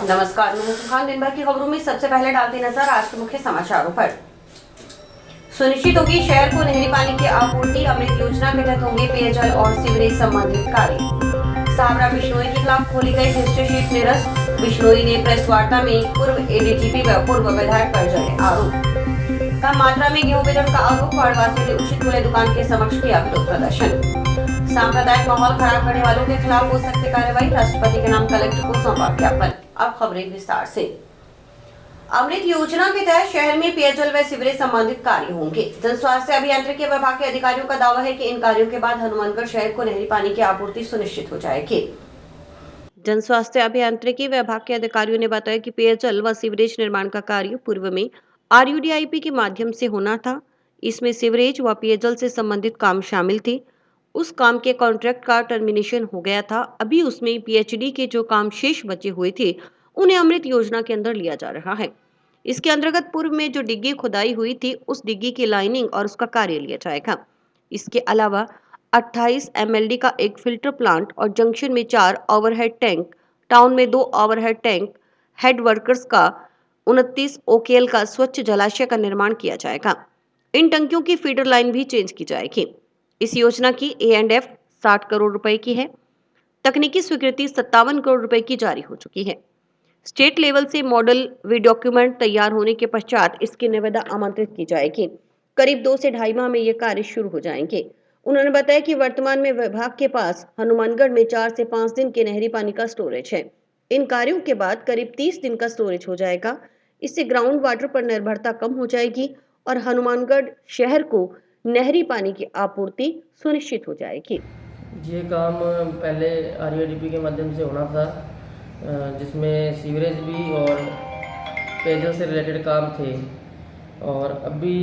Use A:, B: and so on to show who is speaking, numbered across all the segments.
A: नमस्कार, मैं मुस्कान खान। दिन भर की खबरों में सबसे पहले डालती नजर आज के मुख्य समाचारों पर। सुनिश्चित होगी शहर को नहरी पानी की आपूर्ति। अमृत योजना के तहत होंगे पेयजल और सीवरेज संबंधित कार्य। साबरा बिश्नोई के खिलाफ खोली गई हिस्ट्रीशीट निरस्त। बिश्नोई ने प्रेस वार्ता में पूर्व एडीजीपी व पूर्व विधायक पर जड़े आरोप। कम मात्रा में गेहूं वितरण का आरोप। वाड़वासियों ने उचित मूल्य दुकान के समक्ष किया विरोध प्रदर्शन। सांप्रदायिक माहौल खराब करने वालों के खिलाफ हो सकती कार्रवाई। राष्ट्रपति के नाम कलेक्टर को सौंपा ज्ञापन। अब खबरें विस्तार से। अमृत योजना के तहत शहर में पेयजल व सीवरेज संबंधित कार्य होंगे। जन स्वास्थ्य अभियांत्रिकी विभाग के अधिकारियों का दावा है कि इन कार्यों के बाद हनुमानगढ़ शहर को नहरी पानी की आपूर्ति सुनिश्चित हो जाएगी। जन स्वास्थ्य अभियांत्रिकी विभाग के अधिकारियों ने बताया कि पेयजल व सीवरेज निर्माण का कार्य पूर्व में RUDIP के माध्यम से होना था। इसमें सीवरेज व पेयजल से संबंधित काम शामिल थे। उस काम के कॉन्ट्रैक्ट का टर्मिनेशन हो गया था। अभी उसमें PhD के जो काम शेष बचे हुए थे उन्हें अमृत योजना के अंदर लिया जा रहा है। इसके अंतर्गत पूर्व में जो डिग्गी खुदाई हुई थी उस डिग्गी की लाइनिंग और उसका कार्य लिया जाएगा। इसके अलावा 28 MLD का एक फिल्टर प्लांट और जंक्शन में 4 ओवरहेड टैंक, टाउन में 2 ओवरहेड टैंक, हेड वर्कर्स का 29 OKL का स्वच्छ जलाशय का निर्माण किया जाएगा। इन टंकियों की फीडर लाइन भी चेंज की जाएगी। इस योजना की A&F 60 करोड़ रुपए की है। तकनीकी स्वीकृति 57 करोड़ रुपए की जारी हो चुकी है। स्टेट लेवल से मॉडल व डॉक्यूमेंट तैयार होने के पश्चात इसकी निविदा आमंत्रित की जाएगी। करीब 2 से ढाई माह में ये कार्य शुरू हो जाएंगे। उन्होंने बताया कि वर्तमान में विभाग के पास हनुमानगढ़ में 4 से 5 दिन के नहरी पानी का स्टोरेज है। इन कार्यों के बाद करीब 30 दिन का स्टोरेज हो जाएगा। इससे ग्राउंड वाटर पर निर्भरता कम हो जाएगी और हनुमानगढ़ शहर को नहरी पानी की आपूर्ति सुनिश्चित हो जाएगी।
B: ये काम पहले RUDIP के माध्यम से होना था, जिसमें सीवरेज भी और पेयजल से रिलेटेड काम थे। और अभी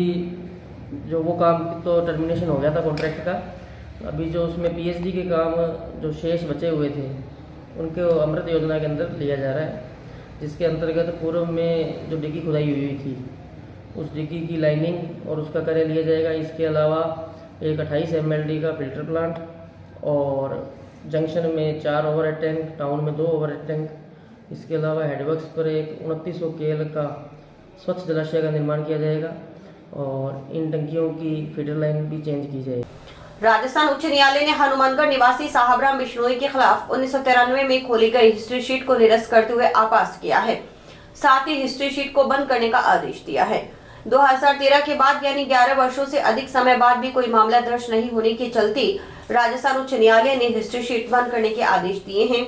B: जो वो काम तो टर्मिनेशन हो गया था कॉन्ट्रैक्ट का। अभी जो उसमें PhD के काम जो शेष बचे हुए थे उनको अमृत योजना के अंदर लिया जा रहा है, जिसके अंतर्गत पूर्व में जो डिग्गी खुदाई हुई थी उस डिग्गी की लाइनिंग और उसका कार्य लिया जाएगा। इसके अलावा एक 28 MLD का फिल्टर प्लांट और जंक्शन में 4 ओवरहेड टैंक, टाउन में 2 ओवरहेड टैंक, इसके अलावा हेडवर्क्स पर एक 29 OKL का स्वच्छ जलाशय का निर्माण किया जाएगा और इन टंकियों की फीडर लाइन भी चेंज की जाएगी।
A: राजस्थान उच्च न्यायालय ने हनुमानगढ़ निवासी साहबराम बिश्नोई के खिलाफ 1993 में खोली गई हिस्ट्री शीट को निरस्त करते हुए आपास किया है। साथ ही हिस्ट्री शीट को बंद करने का आदेश दिया है। 2013 के बाद यानी 11 वर्षों से अधिक समय बाद भी कोई मामला दर्ज नहीं होने के चलते राजस्थान उच्च न्यायालय ने हिस्ट्री शीट बंद करने के आदेश दिए हैं।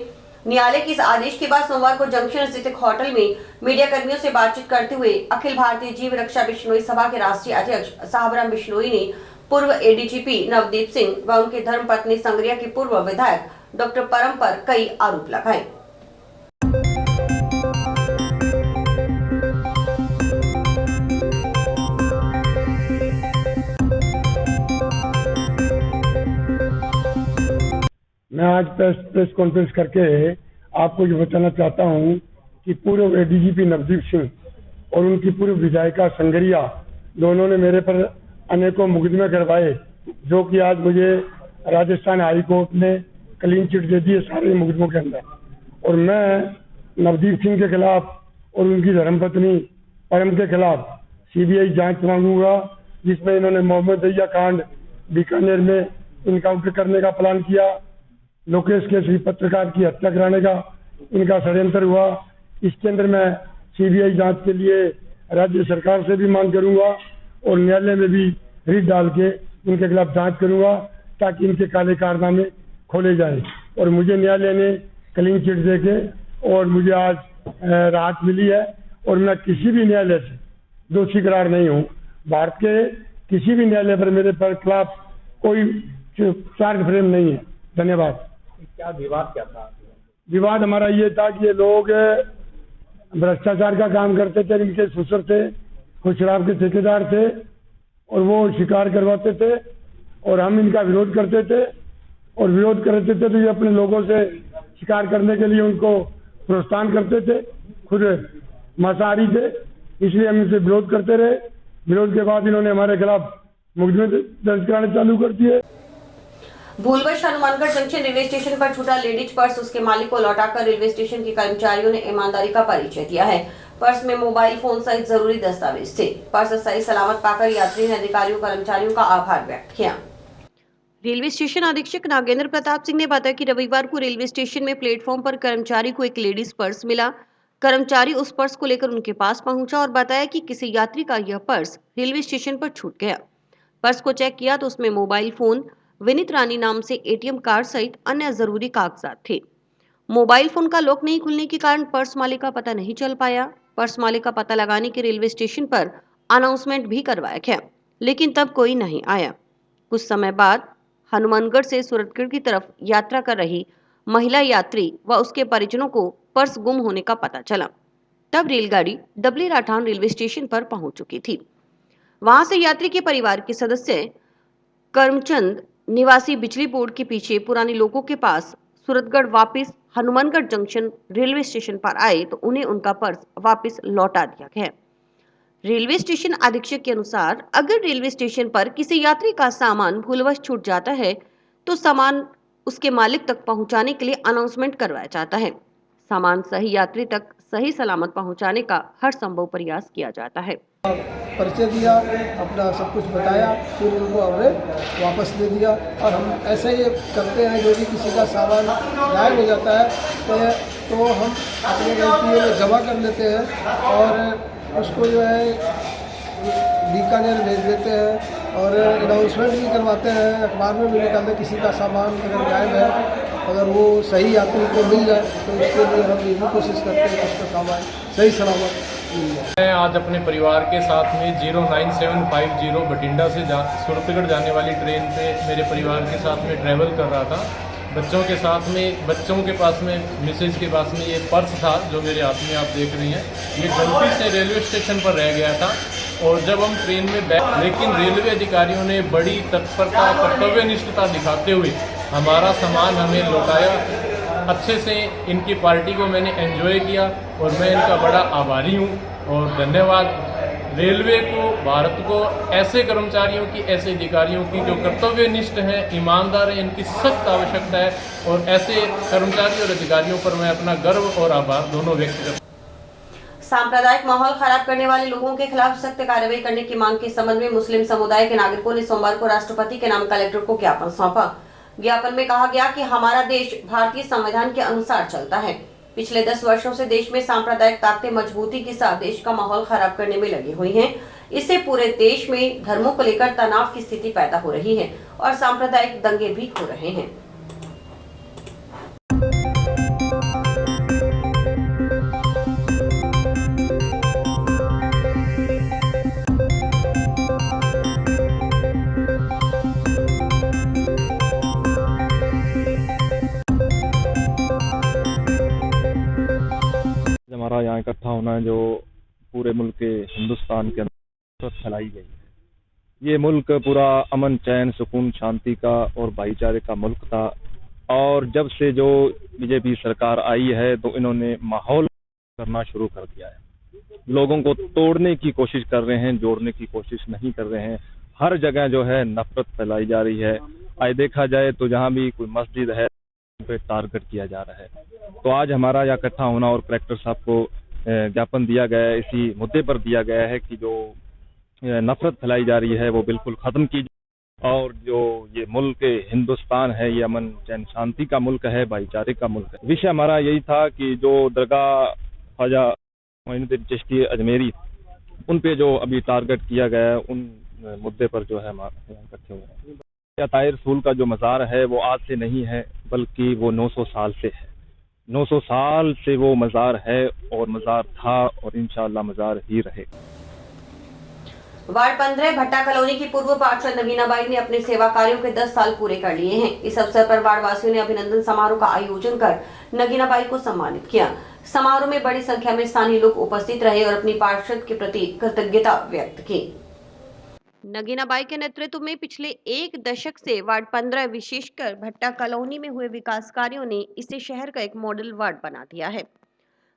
A: न्यायालय के इस आदेश के बाद सोमवार को जंक्शन स्थित एक होटल में मीडिया कर्मियों से बातचीत करते हुए अखिल भारतीय जीव रक्षा बिश्नोई सभा के राष्ट्रीय अध्यक्ष साहबराम बिश्नोई ने पूर्व ADGP नवदीप सिंह व उनकी धर्मपत्नी संग्रिया के पूर्व विधायक डॉक्टर परम पर कई आरोप लगाए।
C: मैं आज प्रेस कॉन्फ्रेंस करके आपको ये बताना चाहता हूँ कि पूर्व ADGP नवदीप सिंह और उनकी पूर्व विधायिका संग्रिया दोनों ने मेरे पर अनेकों मुकदमे करवाए, जो कि आज मुझे राजस्थान हाई कोर्ट ने क्लीन चिट दे दी है सारे मुकदमों के अंदर। और मैं नवदीप सिंह के खिलाफ और उनकी धर्मपत्नी परम के खिलाफ CBI जांच मांगूंगा, जिसमें इन्होंने मोहम्मद दैया कांड बीकानेर में इनकाउंटर करने का प्लान किया, लोकेश केसरी पत्रकार की हत्या कराने का इनका षड्यंत्र हुआ। इसके अंदर मैं CBI जांच के लिए राज्य सरकार से भी मांग करूंगा और न्यायालय में भी रिट डाल के इनके खिलाफ जांच करूंगा, ताकि इनके काले कारनामे खोले जाएं। और मुझे न्यायालय ने क्लीन चिट दे के और मुझे आज राहत मिली है और मैं किसी भी न्यायालय से दोषी करार नहीं हूँ। भारत के किसी भी न्यायालय पर मेरे पर खिलाफ कोई चार्ज फ्रेम नहीं है। धन्यवाद।
D: क्या विवाद क्या था?
C: विवाद हमारा ये था कि ये लोग भ्रष्टाचार का काम करते थे, इनके ससुर थे, कुछ शराब के ठेकेदार थे और वो शिकार करवाते थे और हम इनका विरोध करते थे और विरोध करते थे तो ये अपने लोगों से शिकार करने के लिए उनको प्रोत्साहन करते थे। खुद मांसाहारी थे, इसलिए हम इनसे विरोध करते रहे। विरोध के बाद इन्होंने हमारे खिलाफ मुकदमे दर्ज कराने चालू कर दिए।
A: भूलवश हनुमानगढ़ जंक्शन रेलवे स्टेशन पर छूटा लेडीज पर्स उसके मालिक को लौटाकर रेलवे स्टेशन के कर्मचारियों ने ईमानदारी का परिचय दिया है। पर्स में मोबाइल फोन सहित जरूरी दस्तावेज थे। पर्स सही सलामत पाकर यात्री ने अधिकारियों कर्मचारियों का आभार व्यक्त किया। रेलवे स्टेशन अधीक्षक नागेंद्र प्रताप सिंह ने बताया कि रविवार को रेलवे स्टेशन में प्लेटफॉर्म पर कर्मचारी को एक लेडीज पर्स मिला। कर्मचारी उस पर्स को लेकर उनके पास पहुंचा और बताया कि किसी यात्री का यह पर्स रेलवे स्टेशन पर छूट गया। पर्स को चेक किया तो उसमें मोबाइल फोन, विनीत रानी नाम से एटीएम कार्ड सहित अन्य जरूरी कागजात थे। मोबाइल फोन का लॉक नहीं खुलने के कारण पर्स मालिक का पता नहीं चल पाया। पर्स मालिक का पता लगाने के रेलवे स्टेशन पर अनाउंसमेंट भी करवाया गया, लेकिन तब कोई नहीं आया। कुछ समय बाद हनुमानगढ़ से सूरतगढ़ की तरफ यात्रा कर रही महिला यात्री व उसके परिजनों को पर्स गुम होने का पता चला। तब रेलगाड़ी डबली राठान रेलवे स्टेशन पर पहुंच चुकी थी। वहां से यात्री के परिवार के सदस्य करमचंद निवासी बिजली बोर्ड के पीछे पुराने लोगों के पास सूरतगढ़ वापस हनुमानगढ़ जंक्शन रेलवे स्टेशन पर आए तो उन्हें उनका पर्स वापस लौटा दिया गया। रेलवे स्टेशन अधीक्षक के अनुसार अगर रेलवे स्टेशन पर किसी यात्री का सामान भूलवश छूट जाता है तो सामान उसके मालिक तक पहुंचाने के लिए अनाउंसमेंट करवाया जाता है। सामान सही यात्री तक सही सलामत पहुंचाने का हर संभव प्रयास किया जाता है।
D: परिचय दिया, अपना सब कुछ बताया, फिर उनको हमने वापस दे दिया। और हम ऐसे ही करते हैं, जो भी किसी का सामान गायब हो जाता है तो हम अपने गलतियों में जमा कर लेते हैं और उसको जो है बीकानेर भेज देते हैं और अनाउंसमेंट भी करवाते हैं, अखबार में भी निकालते हैं। किसी का सामान अगर गायब है, अगर वो सही यात्री को मिल जाए तो उसके लिए हम ये भी कोशिश करते हैं कि उसका सामान सही सलामत मिल जाए।
E: मैं आज अपने परिवार के साथ में 09750 बठिंडा से सूरतगढ़ जाने वाली ट्रेन पे मेरे परिवार के साथ में ट्रैवल कर रहा था। बच्चों के साथ में, बच्चों के पास में, मिसेज के पास में ये पर्स था जो मेरे हाथ में आप देख रही हैं। ये गलती से रेलवे स्टेशन पर रह गया था और जब हम ट्रेन में लेकिन रेलवे अधिकारियों ने बड़ी तत्परता, कर्तव्यनिष्ठता दिखाते हुए हमारा सामान हमें लौटाया। अच्छे से इनकी पार्टी को मैंने एंजॉय किया और मैं इनका बड़ा आभारी हूँ और धन्यवाद रेलवे को, भारत को, ऐसे कर्मचारियों की, ऐसे अधिकारियों की जो कर्तव्यनिष्ठ हैं, ईमानदार हैं, इनकी सख्त आवश्यकता है और ऐसे कर्मचारी और अधिकारियों पर मैं अपना गर्व और आभार दोनों व्यक्त करता हूं।
A: सांप्रदायिक माहौल खराब करने वाले लोगों के खिलाफ सख्त कार्रवाई करने की मांग के संबंध में मुस्लिम समुदाय के नागरिकों ने सोमवार को राष्ट्रपति के नाम कलेक्टर को ज्ञापन सौंपा। ज्ञापन में कहा गया कि हमारा देश भारतीय संविधान के अनुसार चलता है। पिछले 10 वर्षों से देश में सांप्रदायिक ताकतें मजबूती के साथ देश का माहौल खराब करने में लगी हुई हैं। इससे पूरे देश में धर्मों को लेकर तनाव की स्थिति पैदा हो रही है और सांप्रदायिक दंगे भी हो रहे हैं।
F: हमारा यहाँ इकट्ठा होना है जो पूरे मुल्क के हिंदुस्तान के अंदर फैलाई गई है। ये मुल्क पूरा अमन, चैन, सुकून, शांति का और भाईचारे का मुल्क था और जब से जो बीजेपी सरकार आई है तो इन्होंने माहौल करना शुरू कर दिया है। लोगों को तोड़ने की कोशिश कर रहे हैं, जोड़ने की कोशिश नहीं कर रहे हैं। हर जगह जो है नफरत फैलाई जा रही है। आज देखा जाए तो जहाँ भी कोई मस्जिद है पे टारगेट किया जा रहा है। तो आज हमारा यहाँ इकट्ठा होना और कलेक्टर साहब को ज्ञापन दिया गया है, इसी मुद्दे पर दिया गया है कि जो नफरत फैलाई जा रही है वो बिल्कुल खत्म की जाए और जो ये मुल्क हिंदुस्तान है ये अमन, चैन, शांति का मुल्क है, भाईचारे का मुल्क है। विषय हमारा यही था कि जो दरगाह ख्वाजा मोइनुद्दीन चिश्ती अजमेरी, उन पे जो अभी टारगेट किया गया है, उन मुद्दे पर जो है हमारे यहाँ इकट्ठे हुए हैं। ताहिर रसूल का जो मज़ार है वो आज से नहीं है बल्कि वो 900 साल से है। 900 साल से वो मज़ार है और मज़ार था और इंशाअल्लाह मज़ार ही रहेगा।
A: वार्ड 15 भट्टा कॉलोनी की पूर्व पार्षद नगीना बाई ने अपने सेवा कार्यों के 10 साल पूरे कर लिए हैं। इस अवसर पर वार्ड वासियों ने अभिनंदन समारोह का आयोजन कर नगीना बाई को सम्मानित किया। समारोह में बड़ी संख्या में स्थानीय लोग उपस्थित रहे और अपनी पार्षद के प्रति कृतज्ञता व्यक्त की। नगीना बाई के नेतृत्व में पिछले 1 दशक से वार्ड 15 विशेषकर भट्टा कॉलोनी में हुए विकास कार्यों ने इसे शहर का एक मॉडल वार्ड बना दिया है।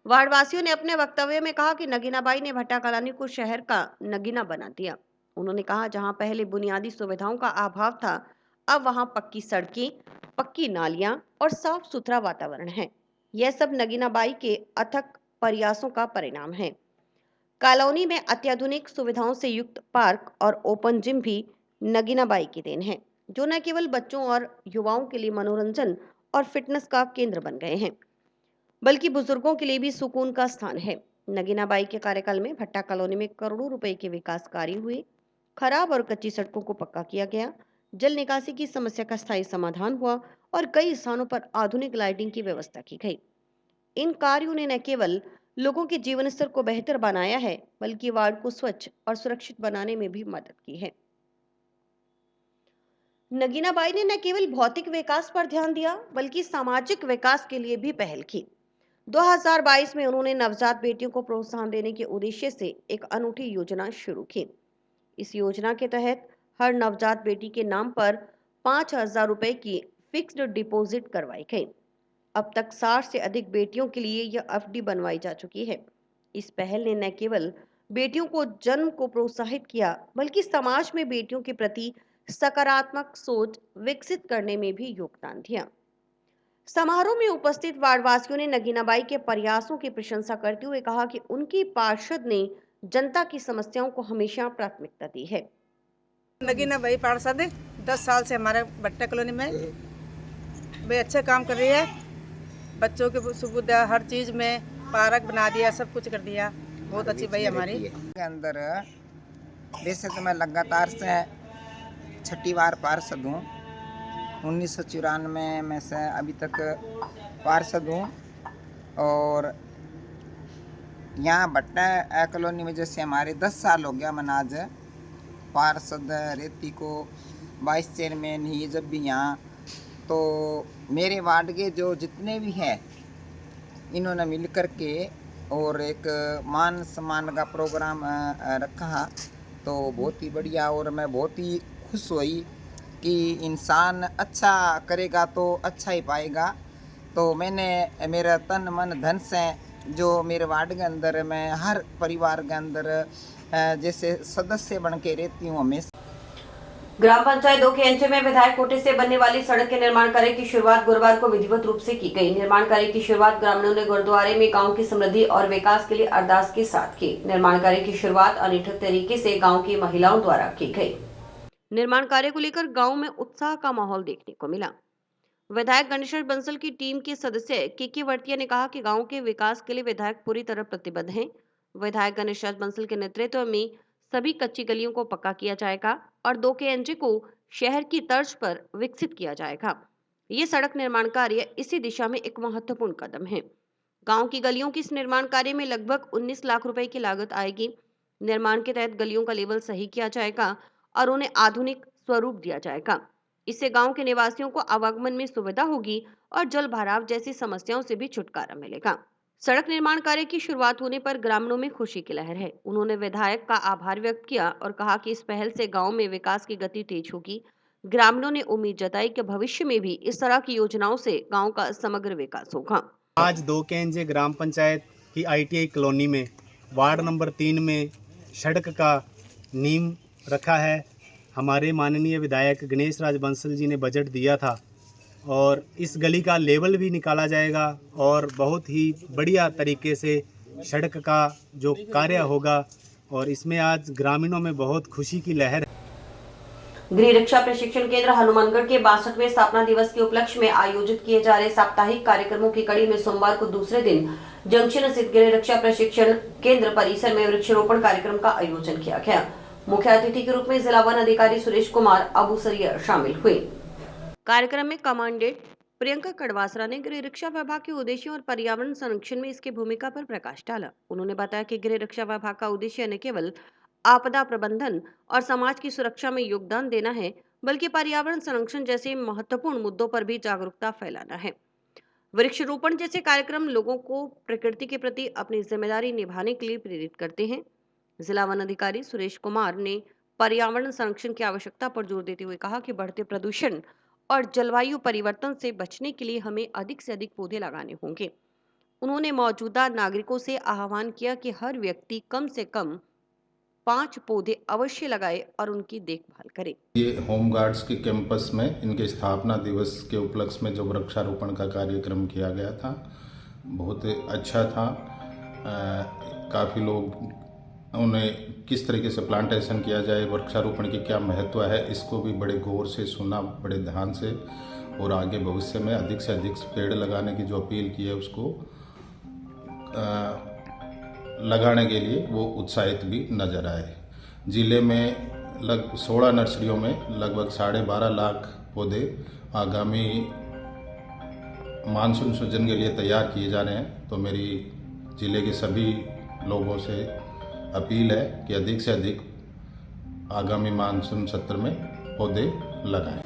A: वार्ड वासियों ने अपने वक्तव्य में कहा कि नगीना बाई ने भट्टा कॉलोनी को शहर का नगीना बना दिया। उन्होंने कहा जहां पहले बुनियादी सुविधाओं का अभाव था, अब वहां पक्की सड़कें, पक्की नालियां और साफ सुथरा वातावरण है। यह सब नगीनाबाई के अथक प्रयासों का परिणाम है। कॉलोनी में अत्याधुनिक सुविधाओं से युक्त पार्क और ओपन जिम भी नगीनाबाई की देन है, जो न केवल बच्चों और युवाओं के लिए मनोरंजन और फिटनेस का केंद्र बन गए हैं, बल्कि बुजुर्गों के लिए भी सुकून का स्थान है। नगीनाबाई के कार्यकाल में भट्टा कॉलोनी में करोड़ों रुपए के विकास कार्य हुए। खराब और कच्ची सड़कों को पक्का किया गया, जल निकासी की समस्या का स्थायी समाधान हुआ और कई स्थानों पर आधुनिक लाइटिंग की व्यवस्था की गई। इन कार्यों ने न केवल लोगों के जीवन स्तर को बेहतर बनाया है, बल्कि वार्ड को स्वच्छ और सुरक्षित बनाने में भी मदद की है। नगीनाबाई ने न केवल भौतिक विकास पर ध्यान दिया, बल्कि सामाजिक विकास के लिए भी पहल की। 2022 में उन्होंने नवजात बेटियों को प्रोत्साहन देने के उद्देश्य से एक अनूठी योजना शुरू की। इस योजना के तहत हर नवजात बेटी के नाम पर 5,000 रुपए की फिक्स्ड डिपॉजिट करवाई गई। अब तक 60 से अधिक बेटियों के लिए यह एफडी बनवाई जा चुकी है। इस पहल ने न केवल बेटियों को जन्म को प्रोत्साहित किया, बल्कि समाज में बेटियों के प्रति सकारात्मक सोच विकसित करने में भी योगदान दिया। समारोह में उपस्थित वार्डवासियों ने नगीनाबाई के प्रयासों की प्रशंसा करते हुए कहा कि उनकी पार्षद ने जनता की समस्याओं को हमेशा प्राथमिकता दी है।
G: नगीना भाई पार्षद 10 साल से हमारे भट्टा कॉलोनी में वे अच्छे काम कर रही है। बच्चों की सुविधा हर चीज़ में पार्क बना दिया, सब कुछ कर दिया। बहुत अच्छी भाई हमारी
H: के अंदर। वैसे तो मैं लगातार से 6ठी बार पार्षद हूँ। 1994 में से अभी तक पार्षद हूँ। और यहाँ भट्टा कॉलोनी में जैसे हमारे 10 साल हो गया मन आज पार्षद रहती को, वाइस चेयरमैन ही जब भी यहाँ। तो मेरे वार्ड के जो जितने भी हैं इन्होंने मिल कर के और एक मान सम्मान का प्रोग्राम रखा, तो बहुत ही बढ़िया। और मैं बहुत ही खुश हुई कि इंसान अच्छा करेगा तो अच्छा ही पाएगा। तो मैंने मेरा तन मन धन से जो मेरे वार्ड के अंदर मैं हर परिवार के अंदर जैसे सदस्य बन के रहती हूँ हमेशा।
A: ग्राम पंचायत 2 के एंचे में विधायक कोटे से बनने वाली सड़क के निर्माण कार्य की शुरुआत गुरुवार को विधिवत रूप से की गई। निर्माण कार्य की शुरुआत ग्रामीणों ने गुरुद्वारे में गांव की समृद्धि और विकास के लिए अरदास के साथ की। निर्माण कार्य की शुरुआत अनिठक तरीके से गांव की महिलाओं द्वारा की गई। निर्माण कार्य को लेकर गांव में उत्साह का माहौल देखने को मिला। विधायक गणेशराज बंसल की टीम के सदस्य के वर्तिया ने कहा कि गांव के विकास के लिए विधायक पूरी तरह प्रतिबद्ध हैं। विधायक गणेशराज बंसल के नेतृत्व में सभी कच्ची गलियों को पक्का किया जाएगा और 2 के एनजे को शहर की तर्ज पर विकसित किया जाएगा। ये सड़क निर्माण कार्य इसी दिशा में एक महत्वपूर्ण कदम है। गांव की गलियों की इस निर्माण कार्य में लगभग 19 लाख रुपए की लागत आएगी। निर्माण के तहत गलियों का लेवल सही किया जाएगा और उन्हें आधुनिक स्वरूप दिया जाएगा। इससे गांव के निवासियों को आवागमन में सुविधा होगी और जल भराव जैसी समस्याओं से भी छुटकारा मिलेगा। सड़क निर्माण कार्य की शुरुआत होने पर ग्रामीणों में खुशी की लहर है। उन्होंने विधायक का आभार व्यक्त किया और कहा कि इस पहल से गांव में विकास की गति तेज होगी। ग्रामीणों ने उम्मीद जताई कि भविष्य में भी इस तरह की योजनाओं से गांव का समग्र विकास होगा।
I: आज 2 के एनजे ग्राम पंचायत की ITI कॉलोनी में वार्ड नंबर 3 में सड़क का नींव रखा है। हमारे माननीय विधायक गणेश राज बंसल जी ने बजट दिया था और इस गली का लेवल भी निकाला जाएगा और बहुत ही बढ़िया तरीके से सड़क का जो कार्य होगा और इसमें आज ग्रामीणों में बहुत खुशी की लहर है।
A: गृह रक्षा प्रशिक्षण केंद्र हनुमानगढ़ के 62वें स्थापना दिवस के उपलक्ष्य में आयोजित किए जा रहे साप्ताहिक कार्यक्रमों की कड़ी में सोमवार को दूसरे दिन जंक्शन स्थित गृह रक्षा प्रशिक्षण केंद्र परिसर में वृक्षारोपण कार्यक्रम का आयोजन किया गया। मुख्य अतिथि के रूप में जिला वन अधिकारी सुरेश कुमार अबूसरिया शामिल हुए। कार्यक्रम में कमांडेंट प्रियंका कड़वासरा ने गृह रक्षा विभाग के उद्देश्यों और पर्यावरण संरक्षण में इसकी भूमिका पर प्रकाश डाला। उन्होंने बताया कि गृह रक्षा विभाग का उद्देश्य न केवल आपदा प्रबंधन और समाज की सुरक्षा में योगदान देना है, बल्कि पर्यावरण संरक्षण जैसे महत्वपूर्ण मुद्दों पर भी जागरूकता फैलाना है। वृक्षारोपण जैसे कार्यक्रम लोगों को प्रकृति के प्रति अपनी जिम्मेदारी निभाने के लिए प्रेरित करते हैं। जिला वन अधिकारी सुरेश कुमार ने पर्यावरण संरक्षण की आवश्यकता पर जोर देते हुए कहा कि बढ़ते प्रदूषण और जलवायु परिवर्तन से बचने के लिए हमें अधिक से अधिक पौधे लगाने होंगे। उन्होंने मौजूदा नागरिकों से आह्वान किया कि हर व्यक्ति कम से कम 5 पौधे अवश्य लगाएं और उनकी देखभाल करें।
J: ये होम गार्ड्स के कैंपस में इनके स्थापना दिवस के उपलक्ष्य में जो वृक्षारोपण का कार्यक्रम किया गया था बहुत अच्छा था। काफ़ी लोग उन्हें किस तरीके से प्लांटेशन किया जाए, वृक्षारोपण की क्या महत्व है, इसको भी बड़े गौर से सुना, बड़े ध्यान से, और आगे भविष्य में अधिक से अधिक पेड़ लगाने की जो अपील की है उसको लगाने के लिए वो उत्साहित भी नजर आए। जिले में 16 नर्सरियों में लगभग 12.5 लाख पौधे आगामी मानसून सीजन के लिए तैयार किए जा रहे हैं। तो मेरी जिले के सभी लोगों से अपील है कि अधिक से अधिक आगामी मानसून सत्र में पौधे लगाएं।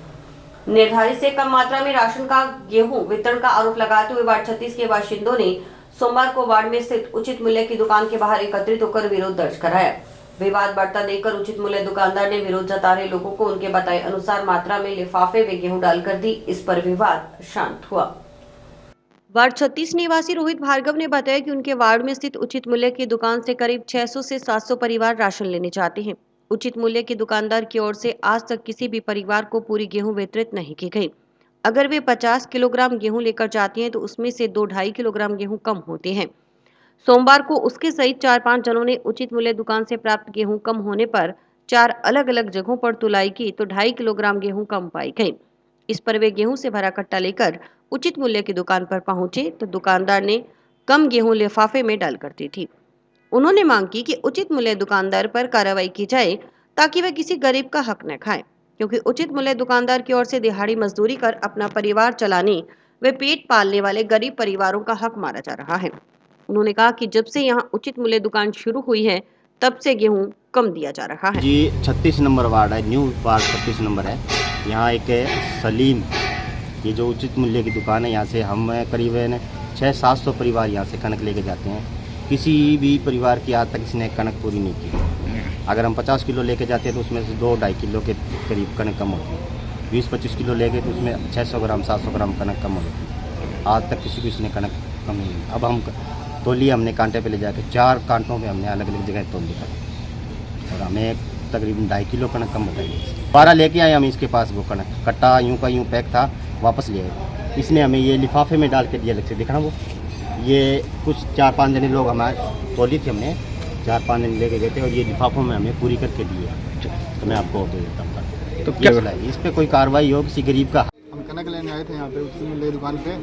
A: निर्धारित से कम मात्रा में राशन का गेहूं वितरण का आरोप लगाते हुए वार्ड 36 के बाशिंदों ने सोमवार को वार्ड में स्थित उचित मूल्य की दुकान के बाहर एकत्रित होकर विरोध दर्ज कराया। विवाद बढ़ता देखकर उचित मूल्य दुकानदार ने विरोध जता रहे लोगों को उनके बताए अनुसार मात्रा में लिफाफे में गेहूं डालकर दी। इस पर विवाद शांत हुआ। वार्ड 36 निवासी रोहित भार्गव ने बताया कि उनके वार्ड में स्थित उचित मूल्य की दुकान से करीब 600 से 700 परिवार राशन लेने जाते हैं। उचित मूल्य की दुकानदार की ओर से आज तक किसी भी परिवार को पूरी गेहूं वितरित नहीं की गई। अगर वे 50 किलोग्राम गेहूं लेकर जाती हैं तो उसमें से 2-2.5 किलोग्राम गेहूं कम होते हैं। सोमवार को उसके सहित 4-5 जनों ने उचित मूल्य दुकान से प्राप्त गेहूं कम होने पर 4 अलग-अलग जगहों पर तुलाई की तो 2.5 किलोग्राम गेहूं कम पाई गई। इस पर वे गेहूं से भरा कट्टा लेकर उचित मूल्य की दुकान पर पहुंचे तो दुकानदार ने कम गेहूं लिफाफे में डाल कर दी थी। उन्होंने मांग की कि उचित मूल्य दुकानदार पर कार्रवाई की जाए ताकि वह किसी गरीब का हक न खाए, क्योंकि उचित मूल्य दुकानदार की ओर से दिहाड़ी मजदूरी कर अपना परिवार चलाने व पेट पालने वाले गरीब परिवारों का हक मारा जा रहा है। उन्होंने कहा कि जब से यहां उचित मूल्य दुकान शुरू हुई है तब से गेहूं कम दिया जा रहा है।
K: जी 36 नंबर वार्ड है, न्यू वार्ड 36 नंबर है। यहाँ एक सलीम, ये जो उचित मूल्य की दुकान है, यहाँ से हम करीबन 600-700 परिवार यहाँ से कनक लेके जाते हैं। किसी भी परिवार की आज तक इसने कनक पूरी नहीं की। अगर हम 50 किलो लेके जाते हैं तो उसमें से 2-2.5 किलो के करीब कनक कम होती है। 20-25 किलो लेके तो उसमें 600 ग्राम 700 ग्राम कनक कम होती है। आज तक किसी को इसने कनक कम नहीं ली। अब हम तोली हमने कांटे पे ले जाके 4 कांटों पे हमने अलग अलग जगह तोल दिया और हमें तकरीबन 2.5 किलो कनक कम बताई। 12 लेके आए हम इसके पास वो कनक, कट्टा यूँ का यूँ पैक था, वापस ले आए। इसने हमें ये लिफाफे में डाल के दिया, अलग से दिखा वो। ये कुछ 4-5 जने लोग हमारे तोली थी, हमने 4-5 जने लेके गए थे और ये लिफाफों में हमें पूरी करके दिए। तो मैं आपको दे देता हूँ। तो क्या इस पर कोई कार्रवाई हो किसी गरीब का?
L: हम कनक लेने आए थे यहाँ पे उसी मूल्य दुकान पे,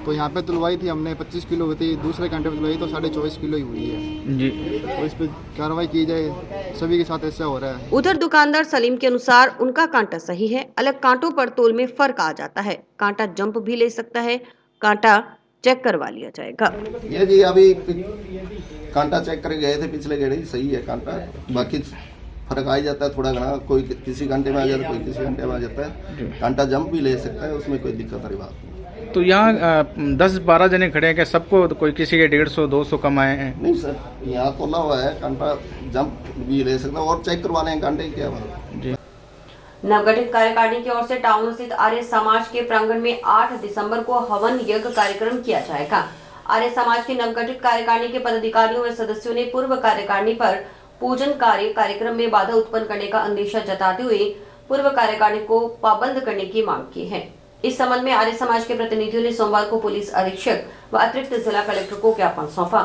L: तो यहाँ पे तुलवाई थी हमने 25 किलो हुई थी, दूसरे घंटे पे तुलवाई तो 24.5 किलो ही हुई है जी। तो इस पर कार्रवाई की जाए, सभी के साथ ऐसा हो रहा है।
A: उधर दुकानदार सलीम के अनुसार उनका कांटा सही है, अलग कांटों पर तोल में फर्क आ जाता है। कांटा जंप भी ले सकता है, कांटा चेक करवा लिया जाएगा।
M: ये जी अभी कांटा चेक करके गए थे पिछले गेड़े, सही है कांटा, बाकी फर्क आ जाता है थोड़ा घना, कोई किसी घंटे में आ जाता है, कोई किसी घंटे में आ जाता है। कांटा जंप भी ले सकता है, उसमें कोई दिक्कत वाली बात नहीं।
N: तो यहाँ 10-12 जने खड़े हैं, क्या सबको कोई किसी के 150-200 कम आए हैं?
M: नहीं सर, यहाँ तोला हुआ है, कांटा जंप भी ले सकता है और चेक करवाने हैं कांटे क्या बात।
A: नवगठित कार्यकारिणी की ओर से टाउन स्थित आर्य समाज के प्रांगण में 8 दिसंबर को हवन यज्ञ कार्यक्रम किया जाएगा। आर्य समाज की नवगठित कार्यकारिणी के पदाधिकारियों व सदस्यों ने पूर्व कार्यकारिणी पर पूजन कार्यक्रम में बाधा उत्पन्न करने का अंदेशा जताते हुए पूर्व कार्यकारिणी को पाबंद करने की मांग की है। इस संबंध में आर्य समाज के प्रतिनिधियों ने सोमवार को पुलिस अधीक्षक व अतिरिक्त जिला कलेक्टर को ज्ञापन सौंपा।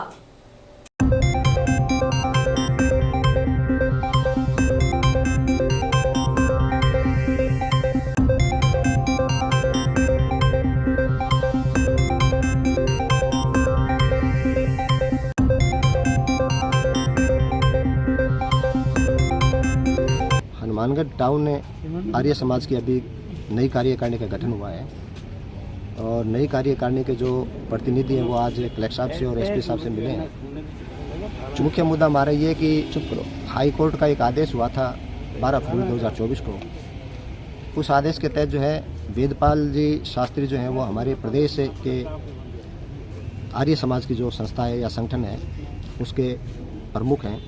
K: हनुमानगढ़ टाउन में आर्य समाज की अभी नई कार्यकारिणी का गठन हुआ है और नई कार्यकारिणी के जो प्रतिनिधि हैं वो आज कलेक्टर साहब से और एसपी साहब से मिले हैं। मुख्य मुद्दा हमारा ये कि हाई कोर्ट का एक आदेश हुआ था 12 फरवरी 2024 को। उस आदेश के तहत जो है वेदपाल जी शास्त्री जो हैं वो हमारे प्रदेश के आर्य समाज की जो संस्था है या संगठन है उसके प्रमुख हैं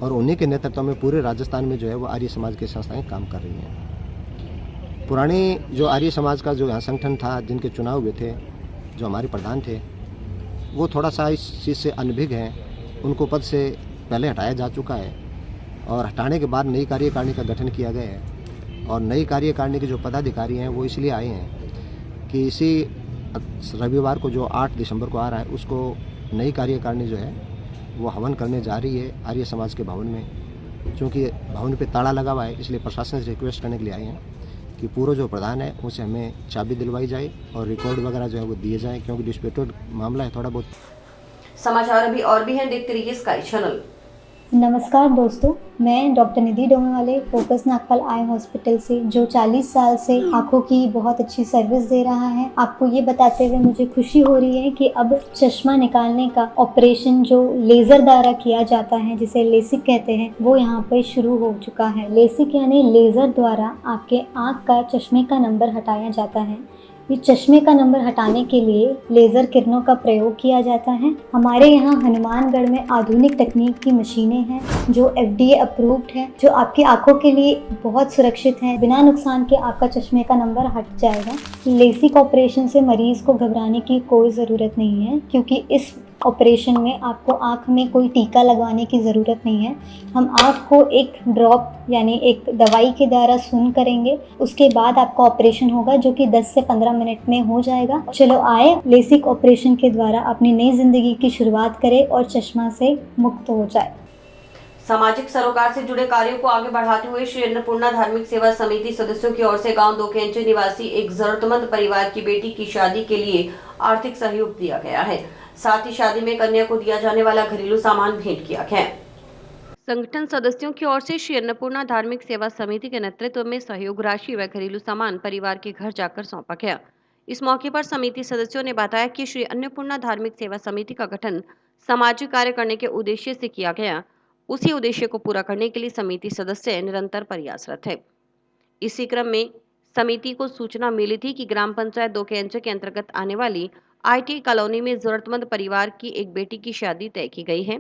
K: और उन्हीं के नेतृत्व में पूरे राजस्थान में जो है वो आर्य समाज की संस्थाएं काम कर रही हैं। पुरानी जो आर्य समाज का जो यहाँ संगठन था, जिनके चुनाव हुए थे, जो हमारे प्रधान थे, वो थोड़ा सा इस चीज़ से अनभिज्ञ हैं। उनको पद से पहले हटाया जा चुका है
O: और हटाने के बाद नई कार्यकारिणी का गठन किया गया है। और नई कार्यकारिणी के जो पदाधिकारी हैं वो इसलिए आए हैं कि इसी रविवार को जो 8 दिसंबर को आ रहा है उसको नई कार्यकारिणी जो है वो हवन करने जा रही है आर्य समाज के भवन में। क्योंकि भवन पे ताला लगा हुआ है इसलिए प्रशासन से रिक्वेस्ट करने के लिए आए हैं कि पूर्व जो प्रधान है उसे हमें चाबी दिलवाई जाए और रिकॉर्ड वगैरह जो है वो दिए जाएं, क्योंकि डिस्प्यूटेड मामला है थोड़ा बहुत।
A: समाचार अभी और भी हैं, देखते रहिए स्काई चैनल।
P: नमस्कार दोस्तों, मैं डॉक्टर निधि डोमेवाले फोकस नागपाल आई हॉस्पिटल से, जो 40 साल से आंखों की बहुत अच्छी सर्विस दे रहा है। आपको ये बताते हुए मुझे खुशी हो रही है कि अब चश्मा निकालने का ऑपरेशन जो लेजर द्वारा किया जाता है, जिसे लेसिक कहते हैं, वो यहाँ पे शुरू हो चुका है। लेसिक यानी लेजर द्वारा आपके आँख का चश्मे का नंबर हटाया जाता है। ये चश्मे का नंबर हटाने के लिए लेज़र किरणों का प्रयोग किया जाता है। हमारे यहाँ हनुमानगढ़ में आधुनिक तकनीक की मशीनें हैं जो FDA अप्रूव्ड है, जो आपकी आंखों के लिए बहुत सुरक्षित है। बिना नुकसान के आपका चश्मे का नंबर हट जाएगा। लेसिक ऑपरेशन से मरीज़ को घबराने की कोई ज़रूरत नहीं है, क्योंकि इस ऑपरेशन में आपको आँख में कोई टीका लगवाने की ज़रूरत नहीं है। हम आँख को एक ड्रॉप यानी एक दवाई के द्वारा सून करेंगे, उसके बाद आपका ऑपरेशन होगा जो कि 10 से 15 मिनट में हो जाएगा। चलो आए लेसिक ऑपरेशन के द्वारा अपनी नई ज़िंदगी की शुरुआत करें और चश्मा से मुक्त हो जाए।
A: सामाजिक सरोकार से जुड़े कार्यों को आगे बढ़ाते हुए श्री अन्नपूर्णा धार्मिक सेवा समिति सदस्यों की ओर से गांव 2 केंचे निवासी एक जरूरतमंद परिवार की बेटी की शादी के लिए आर्थिक सहयोग दिया गया है। साथ ही शादी में कन्या को दिया जाने वाला घरेलू सामान भेंट किया गया। संगठन सदस्यों की ओर से श्री अन्नपूर्णा धार्मिक सेवा समिति के नेतृत्व में सहयोग राशि व घरेलू सामान परिवार के घर जाकर सौंपा गया। इस मौके पर समिति सदस्यों ने बताया कि श्री अन्नपूर्णा धार्मिक सेवा समिति का गठन सामाजिक कार्य करने के उद्देश्य से किया गया। उसी उद्देश्य को पूरा करने के लिए समिति सदस्य निरंतर प्रयासरत है। इसी क्रम में समिति को सूचना मिली थी कि ग्राम पंचायत 2 केंचे के अंतर्गत आने वाली ITI कॉलोनी में जरूरतमंद परिवार की एक बेटी की शादी तय की गई है।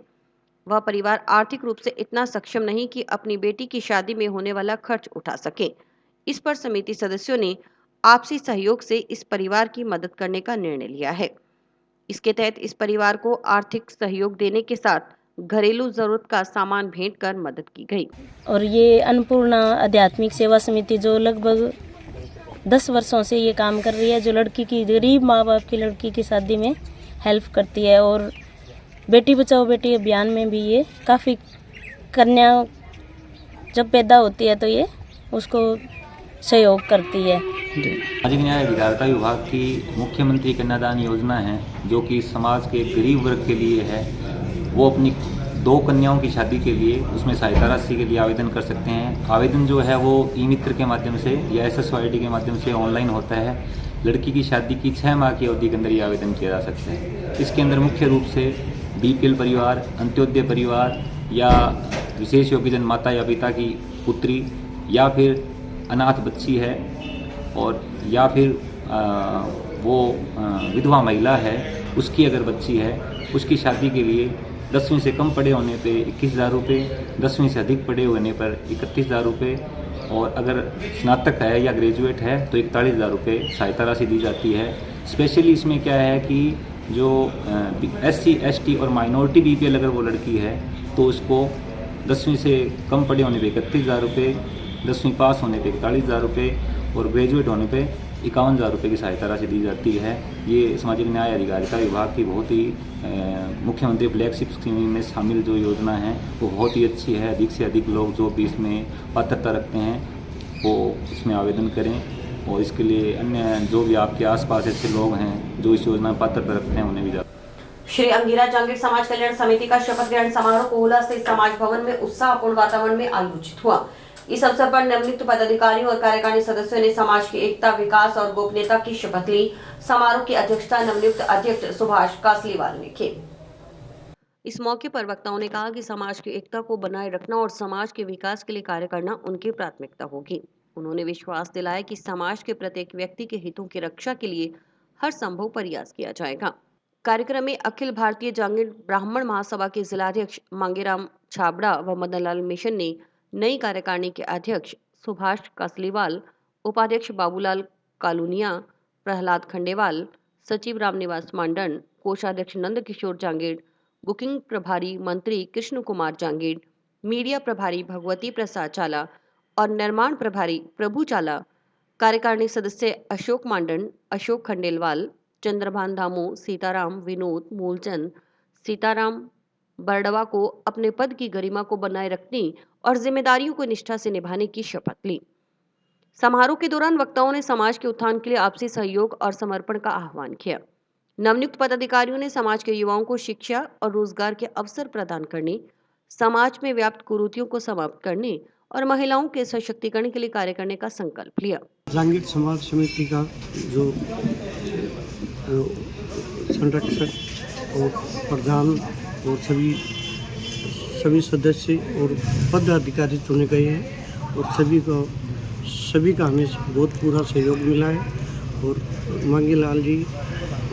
A: वह परिवार आर्थिक रूप से इतना सक्षम नहीं कि अपनी बेटी की शादी में होने वाला खर्च उठा सके। इस पर समिति सदस्यों ने आपसी सहयोग से इस परिवार की मदद करने का निर्णय लिया है। इसके तहत इस परिवार को आर्थिक सहयोग देने के साथ घरेलू जरूरत का सामान भेंट कर मदद की गई।
Q: और ये अन्नपूर्णा आध्यात्मिक सेवा समिति जो लगभग 10 वर्षों से ये काम कर रही है, जो लड़की की, गरीब माँ बाप की लड़की की शादी में हेल्प करती है। और बेटी बचाओ बेटी अभियान में भी ये काफ़ी कन्या जब पैदा होती है तो ये उसको सहयोग करती है।
R: सामाजिक न्याय अधिकारिता विभाग की मुख्यमंत्री कन्यादान योजना है, जो कि समाज के गरीब वर्ग के लिए है। वो अपनी 2 कन्याओं की शादी के लिए उसमें सहायता राशि के लिए आवेदन कर सकते हैं। आवेदन जो है वो ई-मित्र के माध्यम से या SSYD के माध्यम से ऑनलाइन होता है। लड़की की शादी की 6 माह की अवधि के अंदर ये आवेदन किया जा सकता है। इसके अंदर मुख्य रूप से BPL परिवार, अंत्योदय परिवार या विशेष योग्यजन माता या पिता की पुत्री या फिर अनाथ बच्ची है और या फिर विधवा महिला है, उसकी अगर बच्ची है, उसकी शादी के लिए 10वीं से कम पढ़े होने पे 21,000 रुपये, 10वीं से अधिक पढ़े होने पर 31,000 रुपये और अगर स्नातक है या ग्रेजुएट है तो 41,000 रुपये सहायता राशि दी जाती है। स्पेशली इसमें क्या है कि जो SC, ST और माइनॉरिटी BPL अगर वो लड़की है तो उसको 10वीं से कम पढ़े होने पे 31,000 रुपये, 10वीं पास होने पे 41,000 रुपये और ग्रेजुएट होने पे 51,000 रुपये की सहायता राशि दी जाती है। ये सामाजिक न्याय अधिकारिता विभाग की बहुत ही मुख्यमंत्री फ्लैगशिप स्कीम में शामिल जो योजना है वो बहुत ही अच्छी है। अधिक से अधिक लोग जो भी इसमें पात्रता रखते हैं वो इसमें आवेदन करें और इसके लिए अन्य जो भी आपके आसपास ऐसे लोग हैं जो इस योजना में पात्रता रखते हैं उन्हें भी
A: श्री अंगिरा जांगीर समाज कल्याण समिति का शपथ ग्रहण समारोह कोहला स्थित समाज भवन में उत्साहपूर्ण वातावरण में आयोजित हुआ। इस अवसर पर नवनियुक्त पदाधिकारियों और कार्यकारिणी सदस्यों ने समाज की एकता, विकास और गोपनीयता की शपथ ली। समारोह की अध्यक्षता नवनियुक्त अध्यक्ष सुभाष कासलीवाल ने की। इस मौके पर वक्ताओं ने कहा कि समाज की एकता को बनाए रखना और समाज के विकास के लिए कार्य करना उनकी प्राथमिकता होगी। उन्होंने विश्वास दिलाया कि समाज के प्रत्येक व्यक्ति के हितों की रक्षा के लिए हर संभव प्रयास किया जाएगा। कार्यक्रम में अखिल भारतीय जांगीर ब्राह्मण महासभा के जिलाध्यक्ष मांगेराम छाबड़ा व मदनलाल मिशन ने नई कार्यकारिणी के अध्यक्ष सुभाष कासलीवाल, उपाध्यक्ष बाबूलाल कालूनिया, प्रहलाद खंडेवाल, सचिव रामनिवास मांडन, कोषाध्यक्ष नंद किशोर जांगीर, बुकिंग प्रभारी मंत्री कृष्ण कुमार जांगीर, मीडिया प्रभारी भगवती प्रसाद चाला और निर्माण प्रभारी प्रभु चाला, कार्यकारिणी सदस्य अशोक मांडन, अशोक खंडेलवाल, चंद्रभान धामू, सीताराम, विनोद, मूलचंद, सीताराम बरडवा को अपने पद की गरिमा को बनाए रखने और जिम्मेदारियों को निष्ठा से निभाने की शपथ ली। समारोह के दौरान वक्ताओं ने समाज के उत्थान के लिए आपसी सहयोग और समर्पण का आह्वान किया। नवनियुक्त पदाधिकारियों ने समाज के युवाओं को शिक्षा और रोजगार के अवसर प्रदान करने, समाज में व्याप्त कुरीतियों को समाप्त करने और महिलाओं के सशक्तिकरण के लिए कार्य करने का संकल्प लिया।
S: जांगीर समाज समिति का जो संरक्षक और प्रधान और सभी सदस्य और पदाधिकारी चुने गए हैं और सभी का हमें बहुत पूरा सहयोग मिला है। और मांगीलाल जी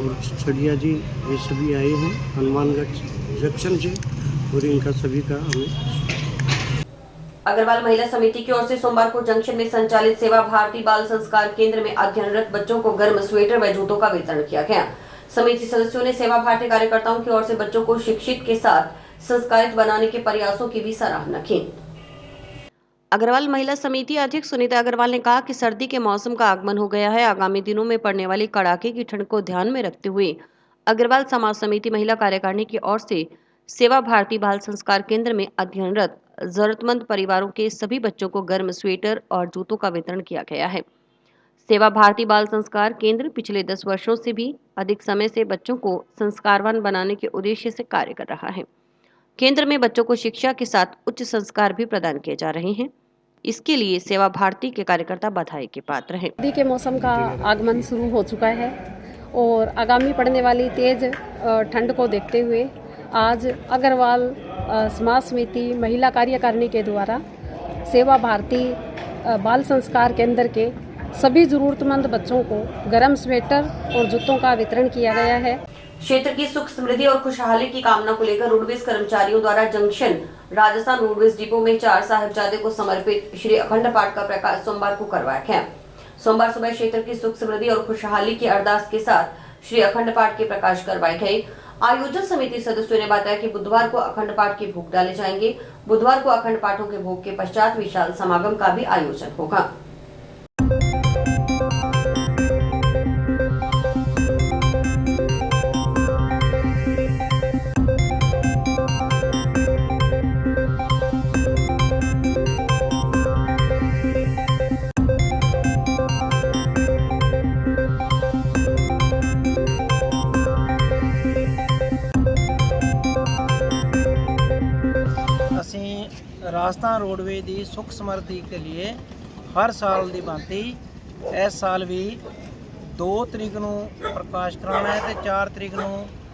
S: और छड़िया जी ये सभी आए हैं हनुमानगढ़ जंक्शन से और इनका सभी का हमें।
A: अग्रवाल महिला समिति की ओर से सोमवार को जंक्शन में संचालित सेवा भारती बाल संस्कार केंद्र में अध्ययनरत बच्चों को गर्म स्वेटर व जूतों का वितरण किया गया। समिति सदस्यों ने सेवा भारती कार्यकर्ताओं की ओर से बच्चों को शिक्षित के साथ संस्कारित बनाने के प्रयासों की भी सराहना की। अग्रवाल महिला समिति अध्यक्ष सुनीता अग्रवाल ने कहा कि सर्दी के मौसम का आगमन हो गया है। आगामी दिनों में पड़ने वाली कड़ाके की ठंड को ध्यान में रखते हुए अग्रवाल समाज समिति महिला कार्यकारिणी की ओर से सेवा भारती बाल संस्कार केंद्र में अध्ययनरत जरूरतमंद परिवारों के सभी बच्चों को गर्म स्वेटर और जूतों का वितरण किया गया है। सेवा भारती बाल संस्कार केंद्र पिछले 10 वर्षों से भी अधिक समय से बच्चों को संस्कारवान बनाने के उद्देश्य से कार्य कर रहा है। केंद्र में बच्चों को शिक्षा के साथ उच्च संस्कार भी प्रदान किए जा रहे हैं। इसके लिए सेवा भारती के कार्यकर्ता बधाई के पात्र हैं।
T: सर्दी के मौसम का आगमन शुरू हो चुका है और आगामी पड़ने वाली तेज ठंड को देखते हुए आज अग्रवाल समाज समिति महिला कार्यकारिणी के द्वारा सेवा भारती बाल संस्कार केंद्र के सभी जरूरतमंद बच्चों को गर्म स्वेटर और जूतों का वितरण किया गया है।
A: क्षेत्र की सुख समृद्धि और खुशहाली की कामना को लेकर रोडवेज कर्मचारियों द्वारा जंक्शन राजस्थान रोडवेज डिपो में 4 साहिबजादे को समर्पित श्री अखंड पाठ का प्रकाश सोमवार को करवाया गया। सोमवार सुबह क्षेत्र की सुख समृद्धि और खुशहाली की अरदास के साथ श्री अखंड पाठ के प्रकाश करवाए गए। आयोजन समिति सदस्यों ने बताया कि बुधवार को अखंड पाठ के भोग डाले जाएंगे। बुधवार को अखंड पाठों के भोग के पश्चात विशाल समागम का भी आयोजन होगा।
U: राजस्थान रोडवेज की सुख समृद्धि के लिए हर साल की भांति इस साल भी 2 तरीक को प्रकाश कराना है तो 4 तरीक को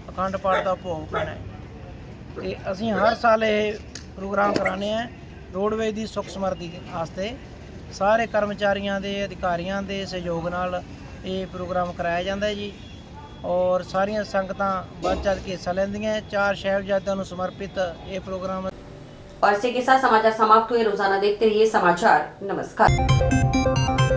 U: अखंड पाठ का भोग पाना है। तो असी हर साल ये प्रोग्राम कराने हैं रोडवेज की सुख समृद्धि वास्ते। सारे कर्मचारियों के अधिकारियों के सहयोग नाल ये प्रोग्राम कराया जाता है जी और सारिया संगतां बढ़ चढ़ के हिस्सा लैंदियां। 4 साहिबजादों को समर्पित ये प्रोग्राम।
A: और इसी के साथ समाचार समाप्त हुए। रोजाना देखते रहिए समाचार। नमस्कार।